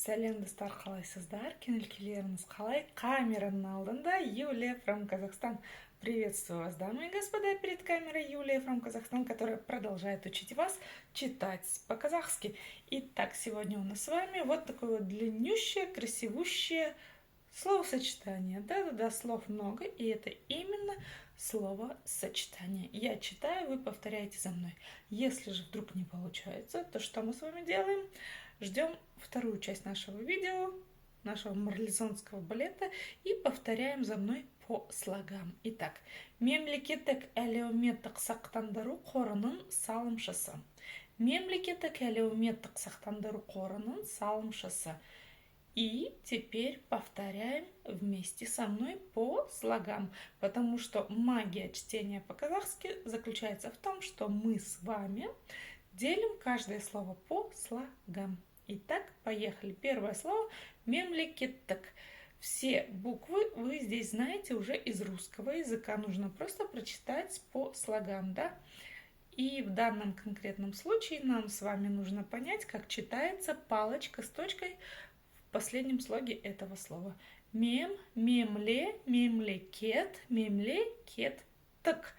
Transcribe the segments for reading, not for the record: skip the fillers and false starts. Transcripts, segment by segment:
Сәлем достар, қалайсыздар? Көңіл-күйлеріңіз қалай? Камераның алдында Юлия from Казахстан. Приветствую вас, дамы и господа, перед камерой Юлия from Казахстан, которая продолжает учить вас читать по-казахски. Итак, сегодня у нас с вами вот такое вот длиннющее, красивущее словосочетание. Да-да-да, слов много, и это именно словосочетание. Я читаю, вы повторяете за мной. Если же вдруг не получается, то что мы с вами делаем? Ждем вторую часть нашего видео, нашего марлезонского балета, и повторяем за мной по слогам. Итак, мемлекеттік әлеуметтік сақтандыру қорының салымшысы. Мемлекеттік әлеуметтік сақтандыру қорының салымшысы. И теперь повторяем вместе со мной по слогам, потому что магия чтения по-казахски заключается в том, что мы с вами делим каждое слово по слогам. Итак, поехали. Первое слово – мемлекеттік. Все буквы вы здесь знаете уже из русского языка. Нужно просто прочитать по слогам, да? И в данном конкретном случае нам с вами нужно понять, как читается палочка с точкой в последнем слоге этого слова. Мемле, мемлекет, мемлекеттік.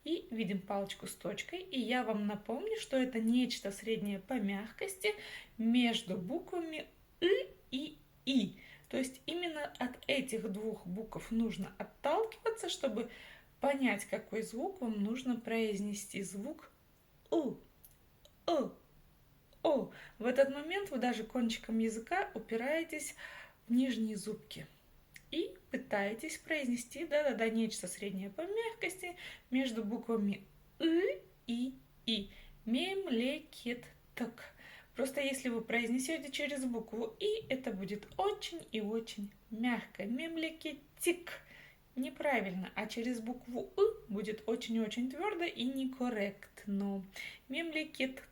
И видим палочку с точкой. И я вам напомню, что это нечто среднее по мягкости между буквами и И. То есть именно от этих двух букв нужно отталкиваться, чтобы понять, какой звук вам нужно произнести. Звук У. О. В этот момент вы даже кончиком языка упираетесь в нижние зубки и пытаетесь произнести, да-да-да, нечто среднее по мягкости между буквами и И. Мемлекеттік. Просто если вы произнесете через букву И, это будет очень и очень мягко. Мемлекеттік. Неправильно, а через букву И будет очень и очень твердо и некорректно. Мемлекеттік.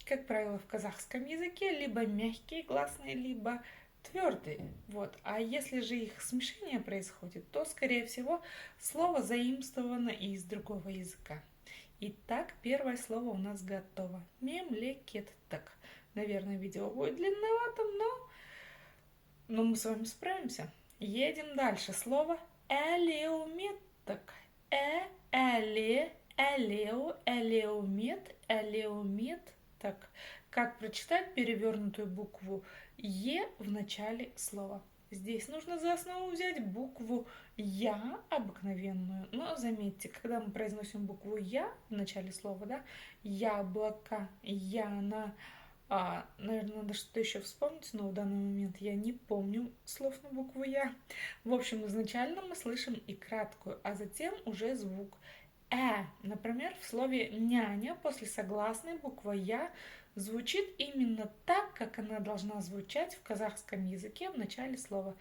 Как правило, в казахском языке либо мягкие гласные, либо твердые. Вот. А если же их смешение происходит, то, скорее всего, слово заимствовано из другого языка. Итак, первое слово у нас готово. Мемлекеттік. Наверное, видео будет длинноватым, но мы с вами справимся. Едем дальше. Слово әлеуметтік. Элеуметтік. Как прочитать перевернутую букву Е в начале слова? Здесь нужно за основу взять букву Я обыкновенную. Но заметьте, когда мы произносим букву Я в начале слова, да, яблоко, яна, наверное, надо что-то еще вспомнить, но в данный момент я не помню слов на букву Я. В общем, изначально мы слышим и краткую, а затем уже звук Например, в слове няня после согласной буква Я звучит именно так, как она должна звучать в казахском языке в начале слова.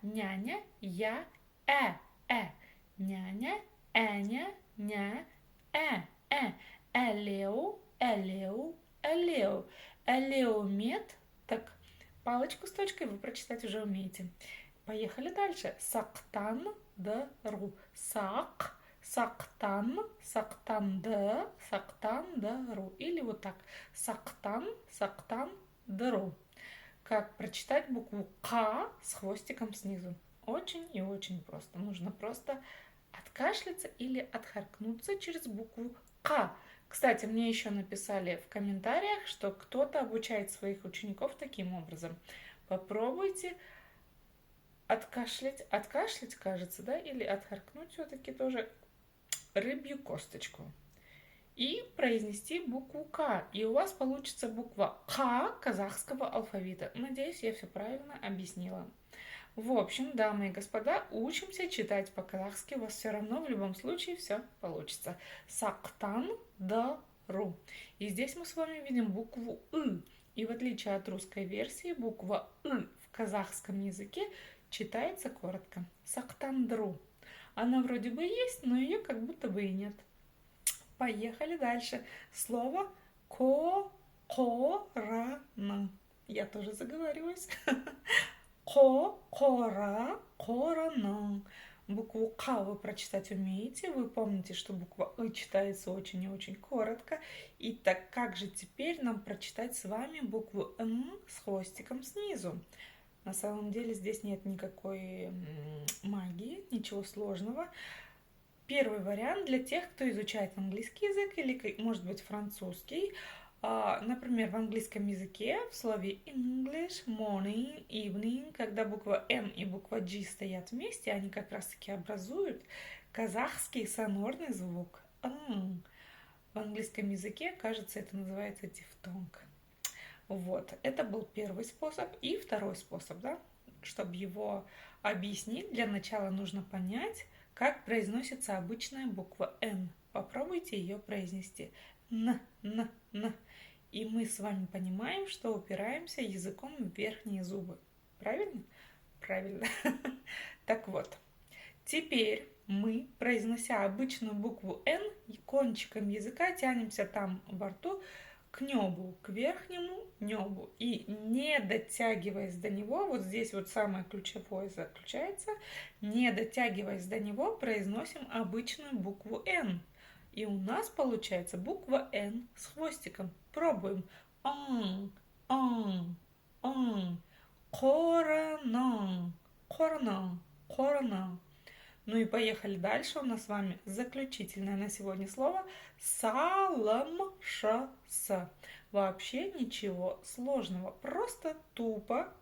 Няня, я, няня, эня, ня, элеу, элеуметтік. Палочку с точкой вы прочитать уже умеете. Поехали дальше. Сақтандыру. Сақтандыру. Или вот так. Сақтандыру. Как прочитать букву К с хвостиком снизу? Очень и очень просто. Нужно просто откашляться или отхаркнуться через букву К. Кстати, мне еще написали в комментариях, что кто-то обучает своих учеников таким образом. Попробуйте откашлять, кажется, да, или отхаркнуть все-таки тоже рыбью косточку и произнести букву К, и у вас получится буква К казахского алфавита. Надеюсь, я все правильно объяснила. В общем, дамы и господа, учимся читать по-казахски, у вас все равно в любом случае все получится. Сақтандыру. И здесь мы с вами видим букву И. И в отличие от русской версии, буква И в казахском языке читается коротко. Сақтандыру. Она вроде бы есть, но ее как будто бы и нет. Поехали дальше. Слово корона. Я тоже заговариваюсь. Корона. Букву К вы прочитать умеете. Вы помните, что буква И читается очень и очень коротко. И так как же теперь нам прочитать с вами букву Н с хвостиком снизу? На самом деле здесь нет никакой магии, ничего сложного. Первый вариант для тех, кто изучает английский язык или, может быть, французский. Например, в английском языке в слове English, morning, evening, когда буква Н и буква G стоят вместе, они как раз-таки образуют казахский сонорный звук. В английском языке, кажется, это называется дифтонг. Вот, это был первый способ. И второй способ, да, чтобы его объяснить, для начала нужно понять, как произносится обычная буква Н. Попробуйте ее произнести. Н. И мы с вами понимаем, что упираемся языком в верхние зубы. Правильно? Правильно. Так вот, теперь мы, произнося обычную букву Н, кончиком языка тянемся там во рту к небу, к верхнему небу. И не дотягиваясь до него, вот здесь вот самое ключевое заключается, не дотягиваясь до него, произносим обычную букву Н. И у нас получается буква Н с хвостиком. Пробуем. Корона. Корона. Корона. Ну и поехали дальше. У нас с вами заключительное на сегодня слово саламшас. Вообще ничего сложного. Просто тупо,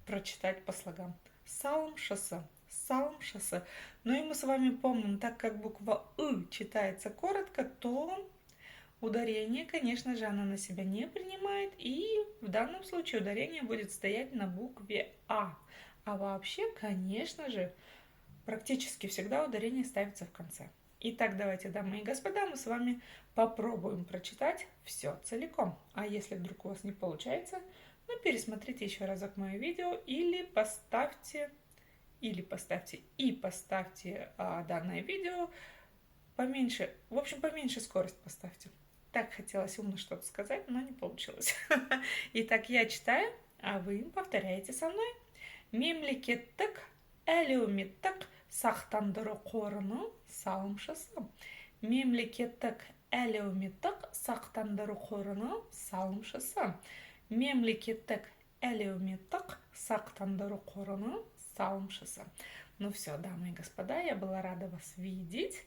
прочитать по слогам. Саламшас. Саламшас. Ну и мы с вами помним, так как буква «ы» читается коротко, то ударение, конечно же, она на себя не принимает. И в данном случае ударение будет стоять на букве «а». А вообще, конечно же, практически всегда ударение ставится в конце. Итак, давайте, дамы и господа, мы с вами попробуем прочитать все целиком. А если вдруг у вас не получается, ну, пересмотрите еще разок мое видео или поставьте данное видео поменьше, в общем, поменьше скорость поставьте. Так хотелось умно что-то сказать, но не получилось. Итак, я читаю, а вы повторяете со мной. Мемлекеттік әлеуметтік сақтандыру қорының салымшысы. Мемлекеттік әлеуметтік сақтандыру қорының салымшысы. Мемлекеттік әлеуметтік сақтандыру қорының салымшысы. Ну все, дамы и господа, я была рада вас видеть.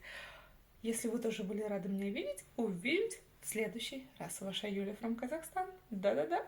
Если вы тоже были рады меня видеть, увидеть в следующий раз. Ваша Юлия from Казахстан. Да-да-да.